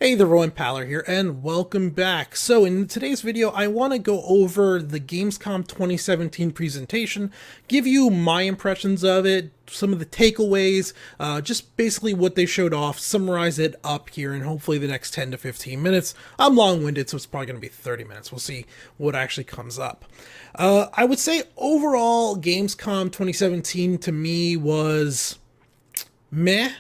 Hey there, Rowan Paller here, and welcome back. So in today's video, I want to go over the Gamescom 2017 presentation, give you my impressions of it, some of the takeaways, just basically what they showed off, summarize it up here in hopefully the next 10 to 15 minutes. I'm long-winded, so it's probably going to be 30 minutes. We'll see what actually comes up. I would say overall, Gamescom 2017 to me was meh.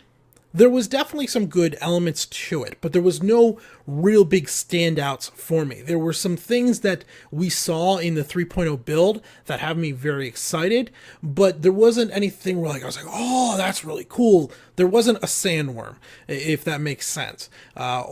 There was definitely some good elements to it, but there was no real big standouts for me. There were some things that we saw in the 3.0 build that have me very excited, but there wasn't anything where I was like, oh, that's really cool. There wasn't a sandworm, if that makes sense. That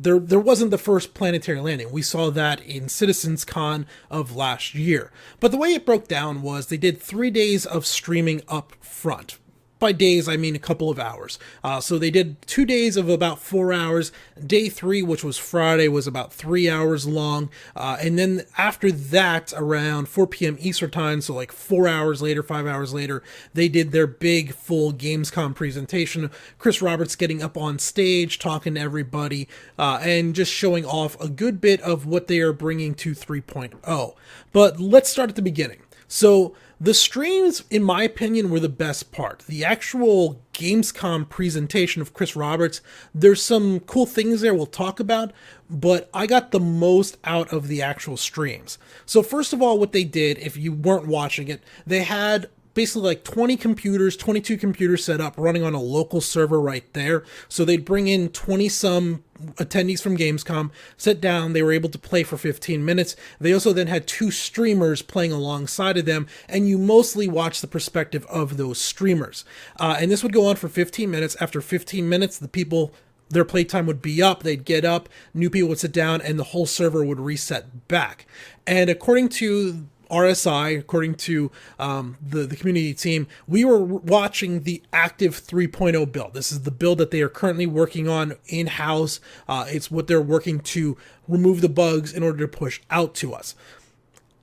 there wasn't the first planetary landing. We saw that in Citizens Con of last year. But the way it broke down was they did 3 days of streaming up front. By days, I mean a couple of hours. So they did 2 days of about 4 hours. Day 3, which was Friday, was about 3 hours long. And then after that, around 4 p.m. Eastern time, so like 4 hours later, 5 hours later, they did their big full Gamescom presentation. Chris Roberts getting up on stage, talking to everybody, and just showing off a good bit of what they are bringing to 3.0. But let's start at the beginning. So the streams, in my opinion, were the best part. The actual Gamescom presentation of Chris Roberts, there's some cool things there we'll talk about, but I got the most out of the actual streams. So first of all, what they did, if you weren't watching it, they had basically like 22 computers set up running on a local server right there. So they'd bring in 20 some attendees from Gamescom, sit down, they were able to play for 15 minutes. They also then had 2 streamers playing alongside of them, and you mostly watch the perspective of those streamers. And this would go on for 15 minutes. After 15 minutes, the people, their playtime would be up, they'd get up, new people would sit down, and the whole server would reset back. And according to RSI, according to the community team, we were watching the active 3.0 build. This is the build that they are currently working on in-house. It's what they're working to remove the bugs in order to push out to us.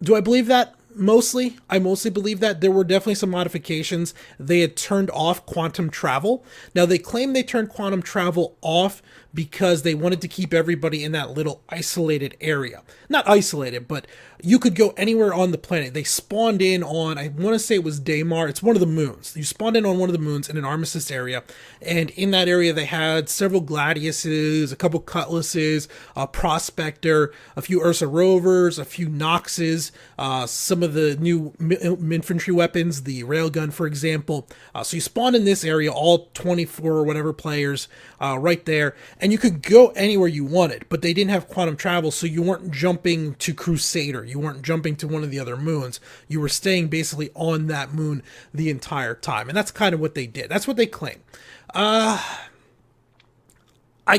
Do I believe that? Mostly. I mostly believe that. There were definitely some modifications. They had turned off quantum travel. Now, they claim they turned quantum travel off because they wanted to keep everybody in that little isolated area. Not isolated, but you could go anywhere on the planet. They spawned in on, I want to say it was Daymar. It's one of the moons. You spawned in on one of the moons in an armistice area, and in that area they had several Gladiuses, a couple Cutlasses, a Prospector, a few Ursa Rovers, a few Noxes, some of the new infantry weapons, the railgun, for example. So you spawned in this area, all 24 or whatever players right there, and you could go anywhere you wanted, but they didn't have quantum travel, so you weren't jumping to Crusader, you weren't jumping to one of the other moons, you were staying basically on that moon the entire time, and that's kind of what they did. That's what they claim. I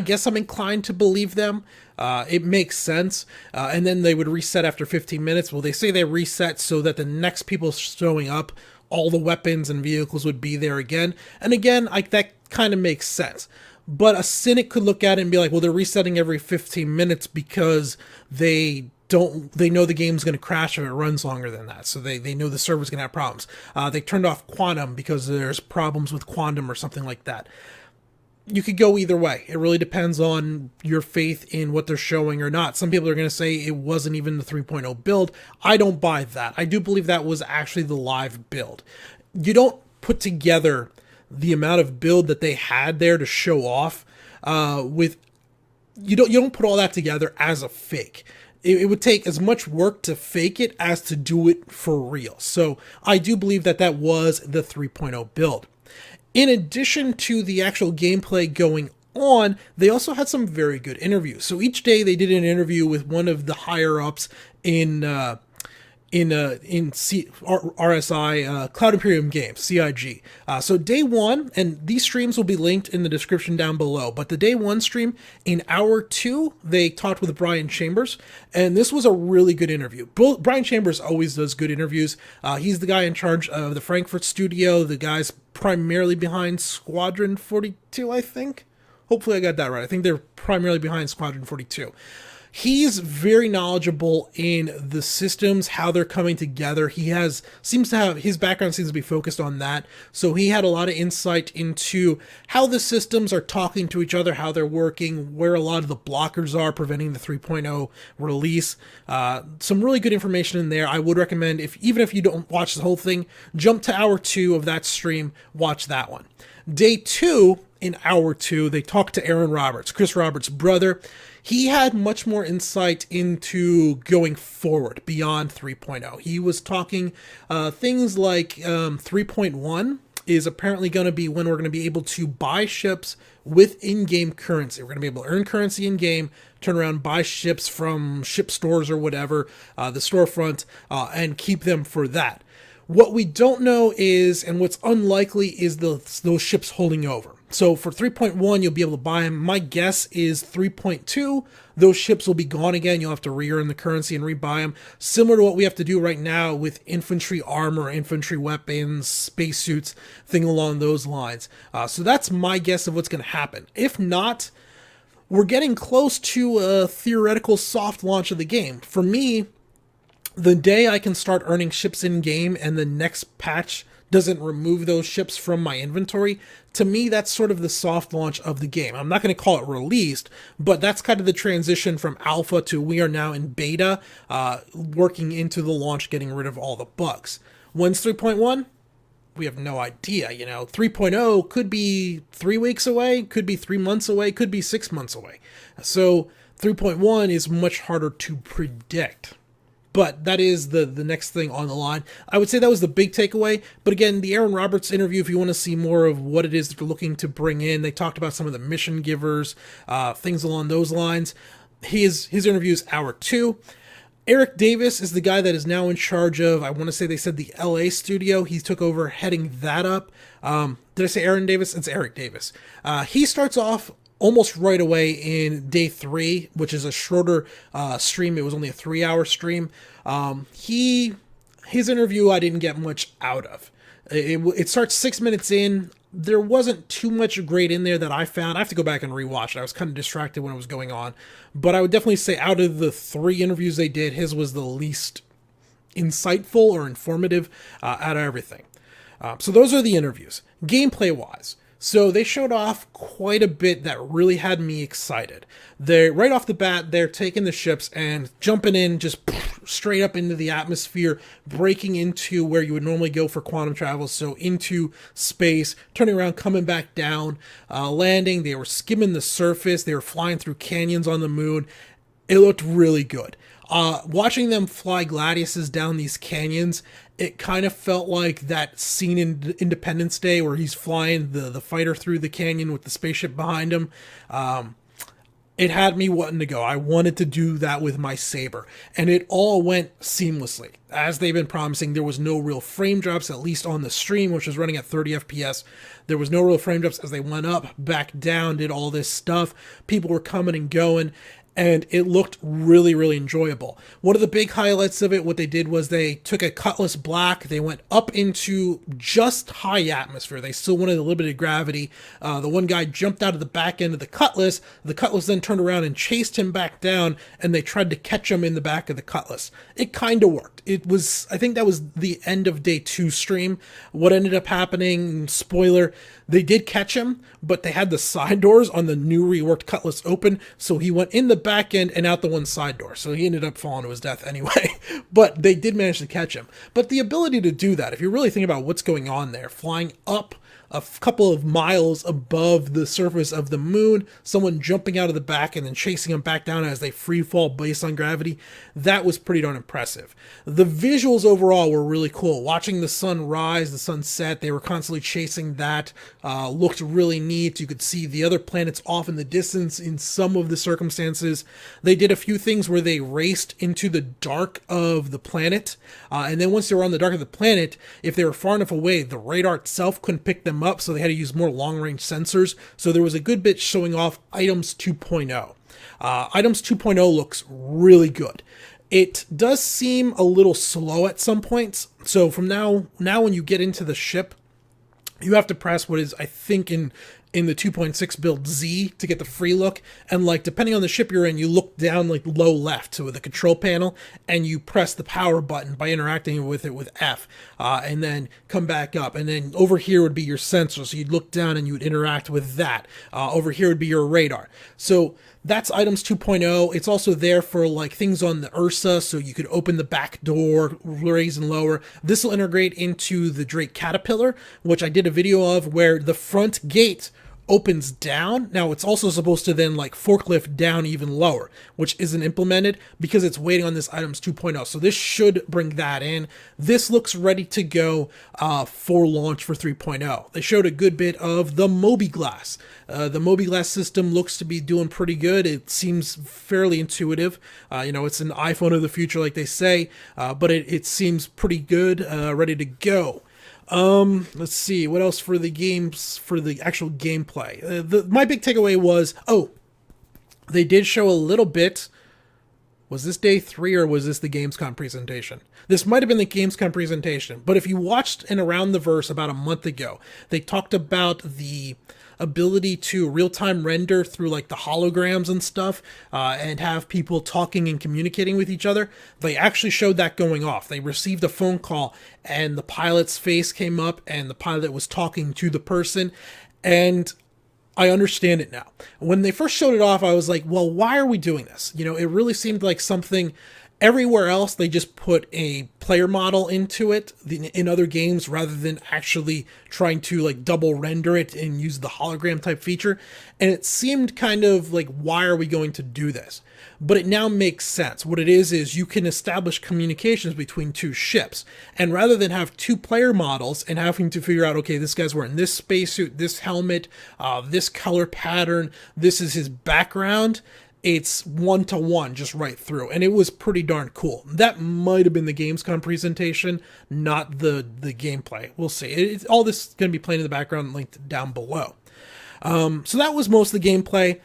guess I'm inclined to believe them. It makes sense. And then they would reset after 15 minutes. Well, they say they reset so that the next people showing up, all the weapons and vehicles would be there again. And again, that kind of makes sense. But a cynic could look at it and be like, well, they're resetting every 15 minutes because they know the game's going to crash if it runs longer than that. So they know the server's going to have problems. They turned off quantum because there's problems with quantum or something like that. You could go either way. It really depends on your faith in what they're showing or not. Some people are going to say it wasn't even the 3.0 build. I don't buy that. I do believe that was actually the live build. You don't put together the amount of build that they had there to show off with. You don't put all that together as a fake. It would take as much work to fake it as to do it for real. So I do believe that was the 3.0 build. In addition to the actual gameplay going on, they also had some very good interviews. So each day they did an interview with one of the higher ups in RSI, Cloud Imperium Games, CIG. So day 1, and these streams will be linked in the description down below, but the day 1 stream, in hour 2, they talked with Brian Chambers, and this was a really good interview. Brian Chambers always does good interviews. He's the guy in charge of the Frankfurt studio, the guy's primarily behind Squadron 42, I think. Hopefully I got that right. I think they're primarily behind Squadron 42. He's very knowledgeable in the systems, how they're coming together. Seems to have his background seems to be focused on that. So he had a lot of insight into how the systems are talking to each other, how they're working, where a lot of the blockers are preventing the 3.0 release. Some really good information in there. I would recommend, even if you don't watch the whole thing, jump to hour 2 of that stream, watch that one. Day 2, in hour 2, they talked to Aaron Roberts, Chris Roberts' brother. He had much more insight into going forward beyond 3.0. He was talking things like 3.1 is apparently going to be when we're going to be able to buy ships with in-game currency. We're going to be able to earn currency in-game, turn around, buy ships from ship stores or whatever, the storefront, and keep them for that. What we don't know is, and what's unlikely, is those ships holding over. So for 3.1, you'll be able to buy them. My guess is 3.2, those ships will be gone again. You'll have to re-earn the currency and rebuy them. Similar to what we have to do right now with infantry armor, infantry weapons, spacesuits, thing along those lines. So that's my guess of what's going to happen. If not, we're getting close to a theoretical soft launch of the game. For me, the day I can start earning ships in-game and the next patch doesn't remove those ships from my inventory, to me, that's sort of the soft launch of the game. I'm not going to call it released, but that's kind of the transition from alpha to we are now in beta, working into the launch, getting rid of all the bugs. When's 3.1? We have no idea. 3.0 could be 3 weeks away, could be 3 months away, could be 6 months away. So 3.1 is much harder to predict. But that is the next thing on the line. I would say that was the big takeaway. But again, the Aaron Roberts interview, if you want to see more of what it is that they're looking to bring in, they talked about some of the mission givers, things along those lines. His interview is hour 2. Eric Davis is the guy that is now in charge of, I want to say they said the LA studio. He took over heading that up. Did I say Aaron Davis? It's Eric Davis. He starts off almost right away in day 3, which is a shorter stream. It was only a 3-hour stream. His interview I didn't get much out of. It starts 6 minutes in. There wasn't too much great in there that I found. I have to go back and rewatch it. I was kind of distracted when it was going on. But I would definitely say out of the 3 interviews they did, his was the least insightful or informative out of everything. So those are the interviews. Gameplay-wise, so they showed off quite a bit that really had me excited. Right off the bat, they're taking the ships and jumping in just straight up into the atmosphere, breaking into where you would normally go for quantum travel, so into space, turning around, coming back down, landing. They were skimming the surface. They were flying through canyons on the moon. It looked really good. Watching them fly Gladiuses down these canyons, it kind of felt like that scene in Independence Day where he's flying the fighter through the canyon with the spaceship behind him. It had me wanting to go. I wanted to do that with my Saber, and it all went seamlessly. As they've been promising, there was no real frame drops, at least on the stream, which was running at 30 FPS. There was no real frame drops as they went up, back down, did all this stuff. People were coming and going, and it looked really, really enjoyable. One of the big highlights of it, what they did was they took a Cutlass Black, they went up into just high atmosphere. They still wanted a limited gravity. The one guy jumped out of the back end of the Cutlass then turned around and chased him back down, and they tried to catch him in the back of the Cutlass. It kind of worked. I think that was the end of day 2 stream. What ended up happening, spoiler, they did catch him, but they had the side doors on the new reworked Cutlass open, so he went in the back end and out the one side door. So he ended up falling to his death anyway. But they did manage to catch him. But the ability to do that, if you really think about what's going on there, flying up a couple of miles above the surface of the moon, someone jumping out of the back and then chasing them back down as they free fall based on gravity, that was pretty darn impressive. The visuals overall were really cool. Watching the sun rise, the sun set, they were constantly chasing that, looked really neat. You could see the other planets off in the distance in some of the circumstances. They did a few things where they raced into the dark of the planet, and then once they were on the dark of the planet, if they were far enough away, the radar itself couldn't pick them up, so they had to use more long-range sensors. So there was a good bit showing off Items 2.0. Items 2.0 looks really good. It does seem a little slow at some points. So from now when you get into the ship, you have to press what is, I think, in in the 2.6 build Z to get the free look, and like depending on the ship you're in, you look down like low left to the control panel, and you press the power button by interacting with it with F, and then come back up, and then over here would be your sensor, so you'd look down and you would interact with that. Over here would be your radar. So that's items 2.0. It's also there for like things on the Ursa, so you could open the back door, raise and lower. This will integrate into the Drake Caterpillar, which I did a video of, where the front gate opens down. Now it's also supposed to then like forklift down even lower, which isn't implemented because it's waiting on this items 2.0. So this should bring that in. This looks ready to go for launch for 3.0. They showed a good bit of the Moby Glass. The Moby Glass system looks to be doing pretty good. It seems fairly intuitive. It's an iPhone of the future, like they say, but it seems pretty good, ready to go. Let's see what else for the games, for the actual gameplay. My big takeaway was, they did show a little bit. Was this day 3 or was this the Gamescom presentation? This might have been the Gamescom presentation, but if you watched an Around the Verse about a month ago, they talked about the ability to real-time render through like the holograms and stuff, and have people talking and communicating with each other. They actually showed that going off. They received a phone call and the pilot's face came up and the pilot was talking to the person, and I understand it now. When they first showed it off, I was like, well, why are we doing this? It really seemed like something. Everywhere else, they just put a player model into it in other games rather than actually trying to like double render it and use the hologram type feature. And it seemed kind of like, why are we going to do this? But it now makes sense. What it is you can establish communications between two ships. And rather than have two player models and having to figure out, okay, this guy's wearing this spacesuit, this helmet, this color pattern, this is his background, it's 1-to-1 just right through, and it was pretty darn cool. That might have been the Gamescom presentation, not the gameplay. We'll see. All this is going to be playing in the background, linked down below. So that was most of the gameplay.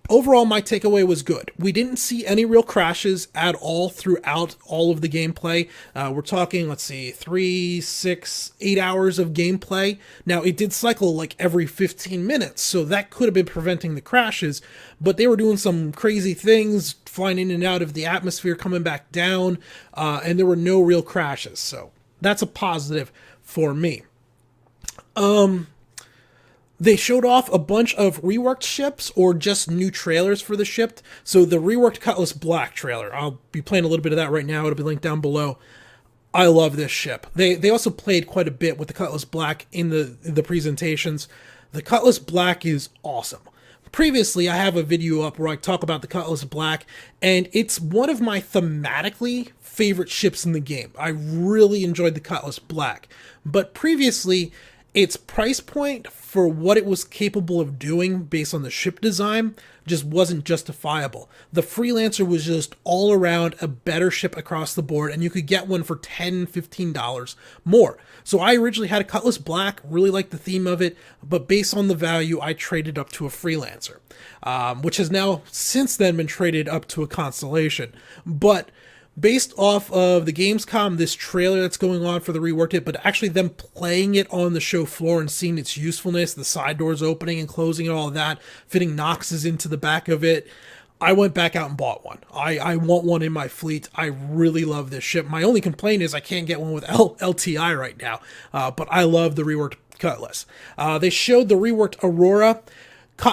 Overall, my takeaway was good. We didn't see any real crashes at all throughout all of the gameplay. We're talking, let's see, 3, 6, 8 hours of gameplay. Now, it did cycle like every 15 minutes, so that could have been preventing the crashes, but they were doing some crazy things, flying in and out of the atmosphere, coming back down, and there were no real crashes, so that's a positive for me. They showed off a bunch of reworked ships or just new trailers for the ship. So the reworked Cutlass Black trailer, I'll be playing a little bit of that right now. It'll be linked down below. I love this ship. They also played quite a bit with the Cutlass Black in the presentations. The Cutlass Black is awesome. Previously, I have a video up where I talk about the Cutlass Black, and it's one of my thematically favorite ships in the game. I really enjoyed the Cutlass Black. But previously, its price point for what it was capable of doing based on the ship design just wasn't justifiable. The Freelancer was just all around a better ship across the board, and you could get one for $10, $15 more. So I originally had a Cutlass Black, really liked the theme of it, but based on the value, I traded up to a Freelancer, which has now since then been traded up to a Constellation. But based off of the Gamescom, this trailer that's going on for the reworked it, but actually them playing it on the show floor and seeing its usefulness, the side doors opening and closing and all of that, fitting Noxes into the back of it, I went back out and bought one. I want one in my fleet. I really love this ship. My only complaint is I can't get one with LTI right now, but I love the reworked Cutlass. They showed the reworked Aurora.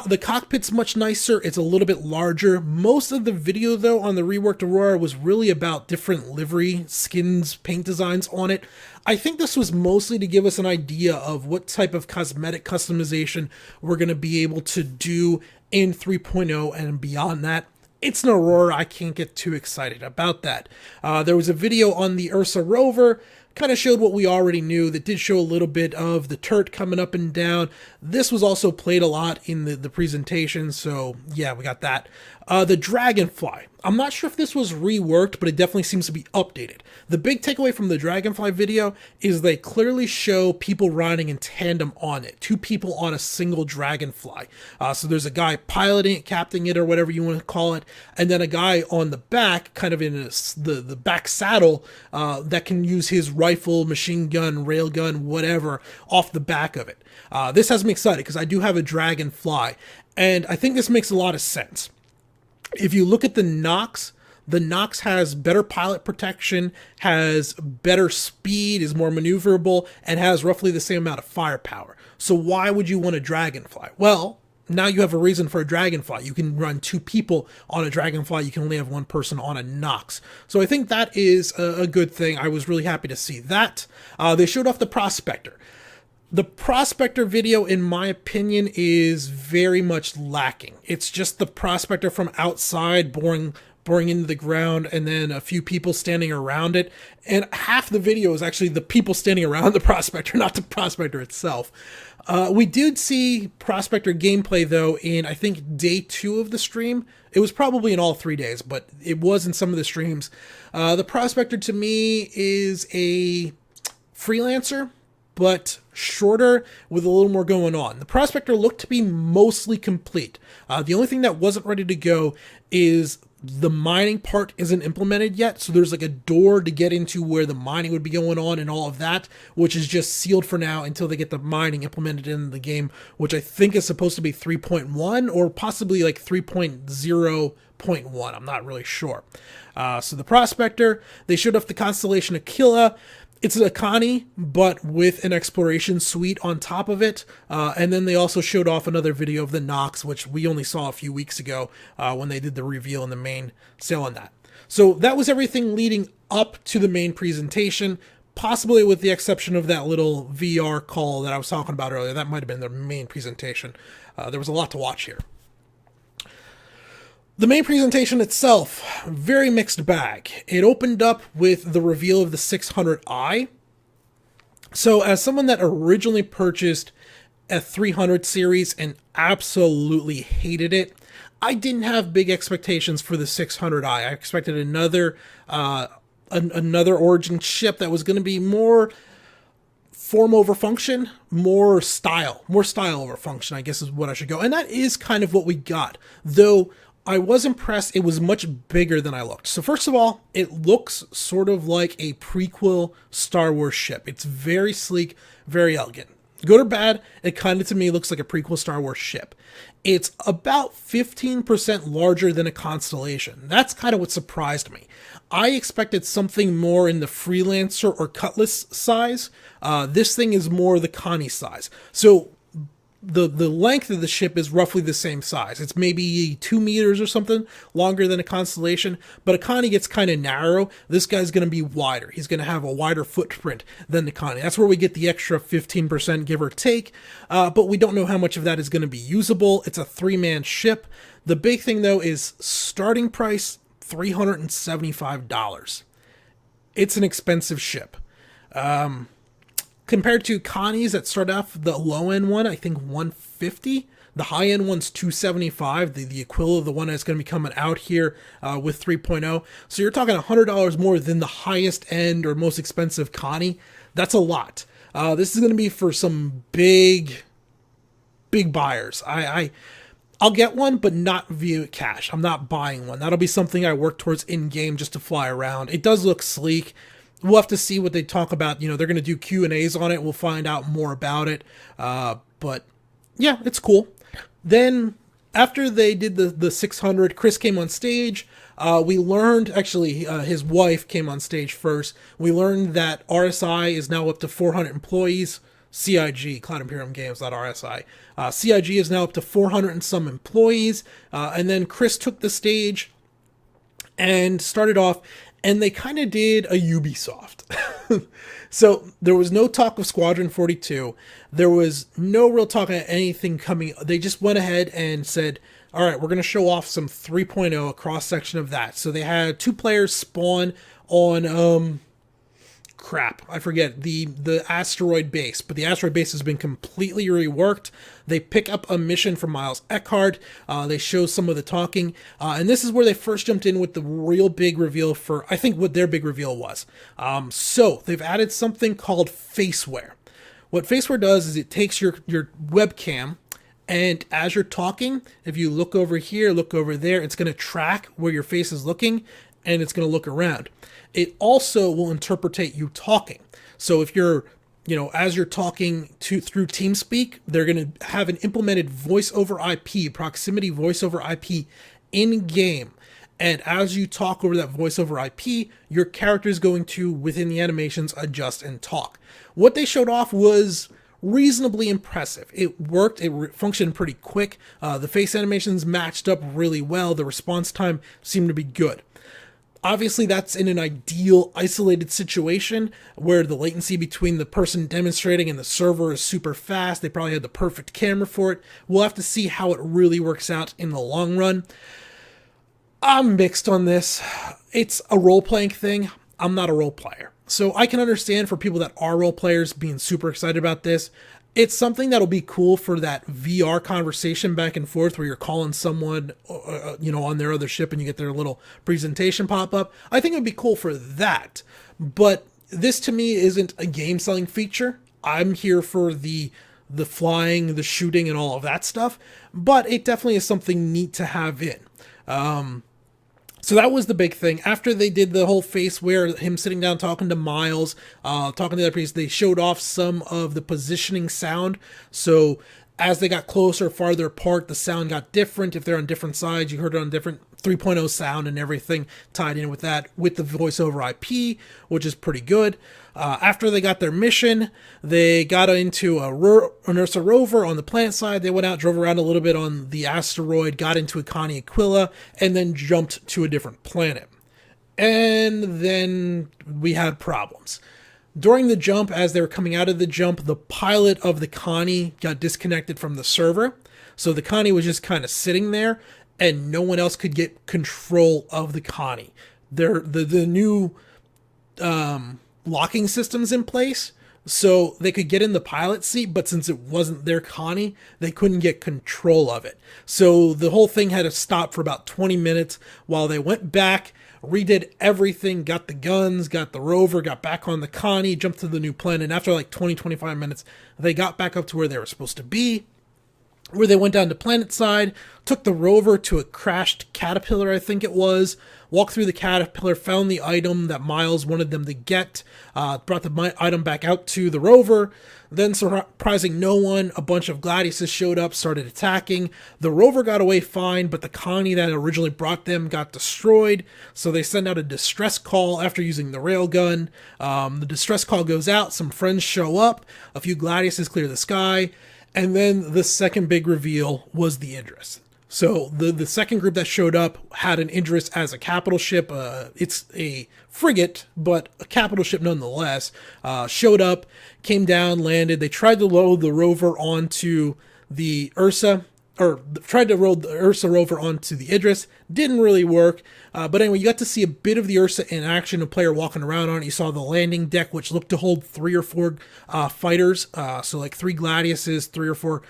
The cockpit's much nicer. It's a little bit larger. Most of the video, though, on the reworked Aurora was really about different livery, skins, paint designs on it. I think this was mostly to give us an idea of what type of cosmetic customization we're going to be able to do in 3.0 and beyond that. It's an Aurora. I can't get too excited about that. There was a video on the Ursa rover, kind of showed what we already knew. That did show a little bit of the turret coming up and down. This was also played a lot in the presentation, so yeah, we got that. The Dragonfly. I'm not sure if this was reworked, but it definitely seems to be updated. The big takeaway from the Dragonfly video is they clearly show people riding in tandem on it. 2 people on a single Dragonfly. So there's a guy piloting it, captaining it, or whatever you want to call it, and then a guy on the back, kind of in the back saddle, that can use his rifle, machine gun, railgun, whatever, off the back of it. This has me excited because I do have a Dragonfly, and I think this makes a lot of sense. If you look at the Nox has better pilot protection, has better speed, is more maneuverable, and has roughly the same amount of firepower. So why would you want a Dragonfly? Well, now you have a reason for a Dragonfly. You can run 2 people on a Dragonfly. You can only have 1 person on a Nox. So I think that is a good thing. I was really happy to see that. They showed off the Prospector. The Prospector video, in my opinion, is very much lacking. It's just the Prospector from outside boring into the ground, and then a few people standing around it. And half the video is actually the people standing around the Prospector, not the Prospector itself. We did see Prospector gameplay, though, in, I think, day 2 of the stream. It was probably in all 3 days, but it was in some of the streams. The Prospector, to me, is a freelancer, but shorter with a little more going on. The Prospector looked to be mostly complete. The only thing that wasn't ready to go is the mining part isn't implemented yet, so there's like a door to get into where the mining would be going on and all of that, which is just sealed for now until they get the mining implemented in the game, which I think is supposed to be 3.1 or possibly like 3.0.1. I'm not really sure. So the Prospector, they showed off the Constellation Aquila. It's an Akani, but with an exploration suite on top of it. And then they also showed off another video of the Nox, which we only saw a few weeks ago when they did the reveal in the main sale on that. So that was everything leading up to the main presentation, possibly with the exception of that little VR call that I was talking about earlier. That might have been their main presentation. There was a lot to watch here. The main presentation itself, very mixed bag. It opened up with the reveal of the 600i. So as someone that originally purchased a 300 series and absolutely hated it, I didn't have big expectations for the 600i. I expected another Origin ship that was going to be more form over function, more style over function, I guess is what I should go. And that is kind of what we got, though I was impressed. It was much bigger than I looked. So first of all, it looks sort of like a prequel Star Wars ship. It's very sleek, very elegant. Good or bad, it kind of to me looks like a prequel Star Wars ship. It's about 15% larger than a Constellation. That's kind of what surprised me. I expected something more in the Freelancer or Cutlass size. This thing is more the Connie size. So the length of the ship is roughly the same size. It's maybe 2 meters or something longer than a Constellation, but a Connie gets kind of narrow. This guy's going to be wider. He's going to have a wider footprint than the Connie. That's where we get the extra 15%, give or take, but we don't know how much of that is going to be usable. It's a 3-man ship. The big thing, though, is starting price, $375. It's an expensive ship. Compared to Connie's that start off, the low-end one, I think $150. The high-end one's $275, the Aquila, the one that's going to be coming out here with 3.0. So you're talking $100 more than the highest end or most expensive Connie. That's a lot. This is going to be for some big buyers. I'll get one, but not via cash. I'm not buying one. That'll be something I work towards in-game just to fly around. It does look sleek. We'll have to see what they talk about. You know, they're going to do Q&As on it. We'll find out more about it. But yeah, it's cool. Then after they did the 600, Chris came on stage. We learned, actually, his wife came on stage first. We learned that RSI is now up to 400 employees. CIG, Cloud Imperium Games, not RSI. CIG is now up to 400 and some employees. And then Chris took the stage and started off, and they kind of did a Ubisoft. So there was no talk of Squadron 42. There was no real talk of anything coming. They just went ahead and said, all right, we're going to show off some 3.0, a cross-section of that. So they had 2 players spawn on crap, I forget the asteroid base, but the asteroid base has been completely reworked. They pick up a mission from Miles Eckhart. They show some of the talking, and this is where they first jumped in with the real big reveal for, I think, what their big reveal was. So they've added something called Faceware. What Faceware does is it takes your webcam, and as you're talking, if you look over here, look over there, it's going to track where your face is looking, and it's going to look around. It also will interpretate you talking. So if you're, as you're talking through TeamSpeak, they're going to have an implemented voice over IP, proximity voice over IP in game. And as you talk over that voice over IP, your character is going to, within the animations, adjust and talk. What they showed off was reasonably impressive. It worked. It functioned pretty quick. The face animations matched up really well. The response time seemed to be good. Obviously, that's in an ideal isolated situation where the latency between the person demonstrating and the server is super fast. They probably had the perfect camera for it. We'll have to see how it really works out in the long run. I'm mixed on this. It's a role-playing thing. I'm not a role player. So I can understand for people that are role players being super excited about this. It's something that'll be cool for that VR conversation back and forth where you're calling someone, on their other ship and you get their little presentation pop up. I think it'd be cool for that. But this to me isn't a game selling feature. I'm here for the flying, the shooting, and all of that stuff. But it definitely is something neat to have in. So that was the big thing. After they did the whole face where him sitting down talking to Miles, talking to the other piece, they showed off some of the positioning sound. So as they got closer, farther apart, the sound got different. If they're on different sides, you heard it on different 3.0 sound and everything tied in with that, with the voice over IP, which is pretty good. After they got their mission, they got into an Ursa rover on the planet side. They went out, drove around a little bit on the asteroid, got into Connie Aquila, and then jumped to a different planet. And then we had problems. During the jump, as they were coming out of the jump, the pilot of the Connie got disconnected from the server. So the Connie was just kind of sitting there, and no one else could get control of the Connie. The new locking systems in place, so they could get in the pilot seat, but since it wasn't their Connie, they couldn't get control of it. So the whole thing had to stop for about 20 minutes while they went back, redid everything, got the guns, got the rover, got back on the Connie, jumped to the new planet, and after like 20-25 minutes, they got back up to where they were supposed to be, where they went down to planet side, took the rover to a crashed caterpillar, I think it was, walked through the caterpillar, found the item that Miles wanted them to get, brought the item back out to the rover. Then, surprising no one, a bunch of Gladiuses showed up, started attacking. The rover got away fine, but the Connie that originally brought them got destroyed. So they send out a distress call after using the railgun. The distress call goes out, some friends show up, a few Gladiuses clear the sky, and then the second big reveal was the Idris. So the second group that showed up had an Idris as a capital ship. It's a frigate, but a capital ship nonetheless. Showed up, came down, landed. They tried to load the rover onto the Ursa, or tried to load the Ursa rover onto the Idris. Didn't really work. But anyway, you got to see a bit of the Ursa in action, a player walking around on it. You saw the landing deck, which looked to hold 3 or 4 fighters. So like 3 Gladiuses, 3 or 4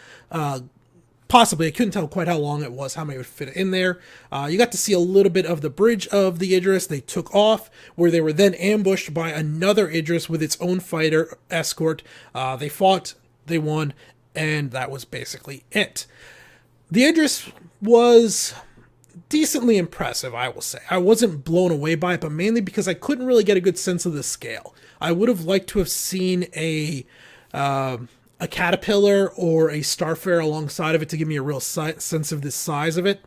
possibly. I couldn't tell quite how long it was, how many would fit in there. You got to see a little bit of the bridge of the Idris. They took off, where they were then ambushed by another Idris with its own fighter escort. They fought, they won, and that was basically it. The Idris was decently impressive, I will say. I wasn't blown away by it, but mainly because I couldn't really get a good sense of the scale. I would have liked to have seen a caterpillar or a starfare alongside of it to give me a real sense of the size of it.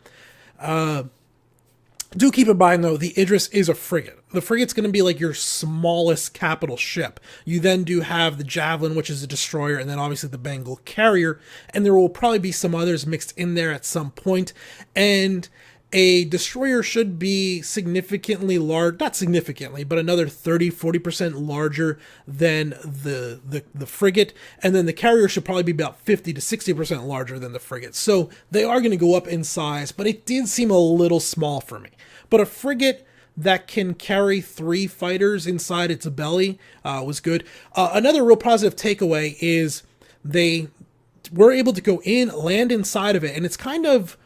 Do keep in mind, though, the Idris is a frigate. The frigate's going to be like your smallest capital ship. You then do have the Javelin, which is a destroyer, and then obviously the Bengal carrier, and there will probably be some others mixed in there at some point. And a destroyer should be significantly large, not significantly, but another 30-40% larger than the frigate. And then the carrier should probably be about 50-60% larger than the frigate. So they are going to go up in size, but it did seem a little small for me. But a frigate that can carry 3 fighters inside its belly was good. Another real positive takeaway is they were able to go in, land inside of it, and it's kind of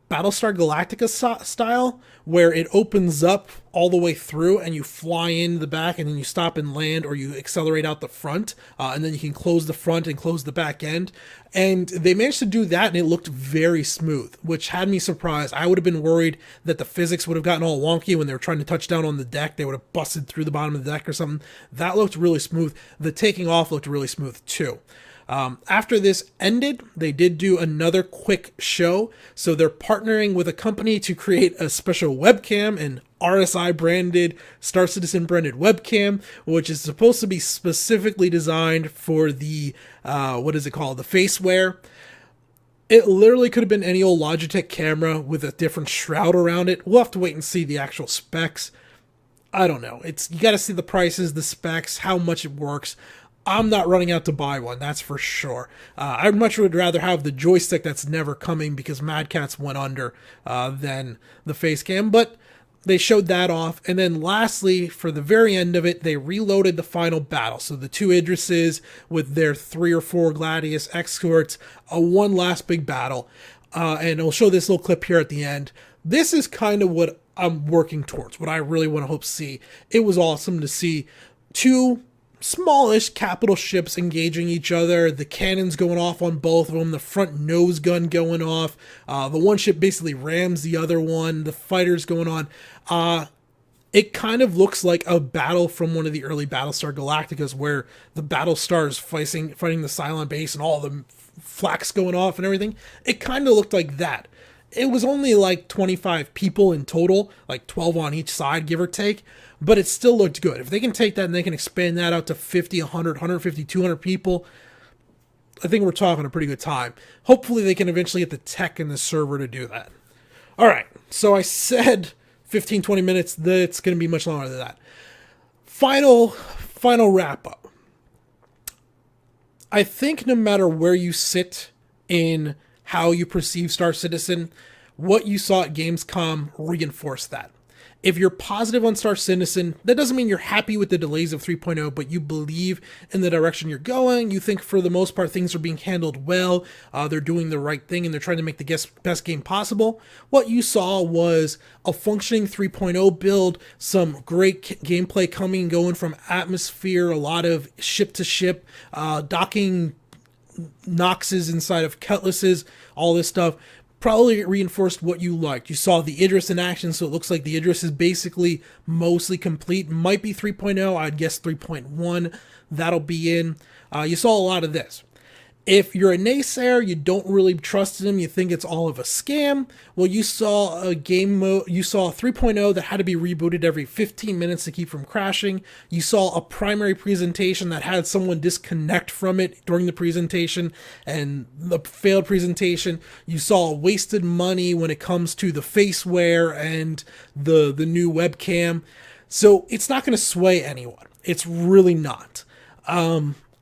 Battlestar Galactica style, where it opens up all the way through and you fly in the back and then you stop and land, or you accelerate out the front, and then you can close the front and close the back end. And they managed to do that, and it looked very smooth, which had me surprised. I would have been worried that the physics would have gotten all wonky when they were trying to touch down on the deck. They would have busted through the bottom of the deck or something. That looked really smooth. The taking off looked really smooth too. After this ended, they did do another quick show. So they're partnering with a company to create a special webcam, an RSI branded, Star Citizen branded webcam, which is supposed to be specifically designed for the, what is it called? The face wear. It literally could have been any old Logitech camera with a different shroud around it. We'll have to wait and see the actual specs. I don't know. You got to see the prices, the specs, how much it works. I'm not running out to buy one, that's for sure. I much would rather have the joystick that's never coming because Mad Catz went under than the face cam, but they showed that off. And then lastly, for the very end of it, they reloaded the final battle. So the 2 Idrises with their 3 or 4 Gladius escorts, one last big battle. And I'll show this little clip here at the end. This is kind of what I'm working towards, what I really want to hope to see. It was awesome to see 2 smallish capital ships engaging each other, the cannons going off on both of them, the front nose gun going off, the one ship basically rams the other one, the fighters going on. It kind of looks like a battle from one of the early Battlestar Galacticas where the Battlestar is fighting the Cylon base and all the flax going off and everything. It kind of looked like that. It was only like 25 people in total, like 12 on each side, give or take, but it still looked good. If they can take that and they can expand that out to 50, 100, 150, 200 people, I think we're talking a pretty good time. Hopefully they can eventually get the tech and the server to do that. All right, so I said 15, 20 minutes. It's going to be much longer than that. Final wrap up. I think no matter where you sit in how you perceive Star Citizen, what you saw at Gamescom reinforced that. If you're positive on Star Citizen, that doesn't mean you're happy with the delays of 3.0, but you believe in the direction you're going. You think for the most part things are being handled well, they're doing the right thing, and they're trying to make the best game possible. What you saw was a functioning 3.0 build, some great gameplay coming and going from atmosphere, a lot of ship-to-ship, docking Noxes inside of Cutlasses, all this stuff. Probably reinforced what you liked. You saw the Idris in action, so it looks like the Idris is basically mostly complete. Might be 3.0, I'd guess 3.1. That'll be in. You saw a lot of this. If you're a naysayer, you don't really trust him, you think it's all of a scam, well, you saw a game mode, you saw 3.0 that had to be rebooted every 15 minutes to keep from crashing. You saw a primary presentation that had someone disconnect from it during the presentation and the failed presentation. You saw wasted money when it comes to the faceware and the new webcam. So it's not going to sway anyone. It's really not.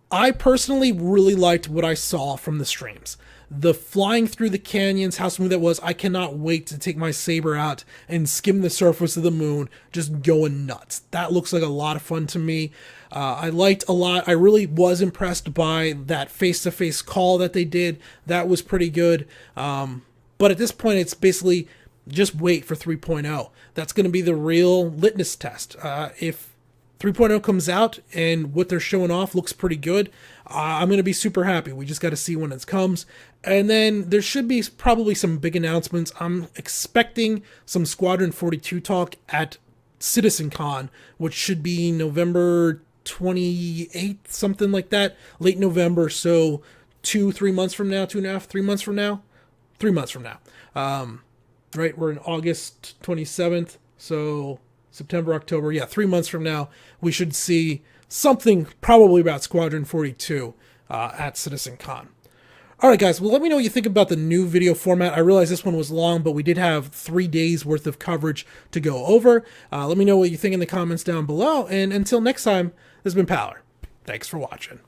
I personally really liked what I saw from the streams. The flying through the canyons, how smooth it was. I cannot wait to take my saber out and skim the surface of the moon, just going nuts. That looks like a lot of fun to me. I liked a lot. I really was impressed by that face-to-face call that they did. That was pretty good. But at this point, it's basically just wait for 3.0. That's going to be the real litmus test. If 3.0 comes out and what they're showing off looks pretty good, I'm going to be super happy. We just got to see when it comes. And then there should be probably some big announcements. I'm expecting some Squadron 42 talk at CitizenCon, which should be November 28th, something like that. Late November, so 3 months from now, 2.5, 3 months from now? 3 months from now. Right, we're in August 27th, so September, October, 3 months from now, we should see something probably about Squadron 42 at CitizenCon. All right, guys, well, let me know what you think about the new video format. I realize this one was long, but we did have 3 days worth of coverage to go over. Let me know what you think in the comments down below, and until next time, this has been Power. Thanks for watching.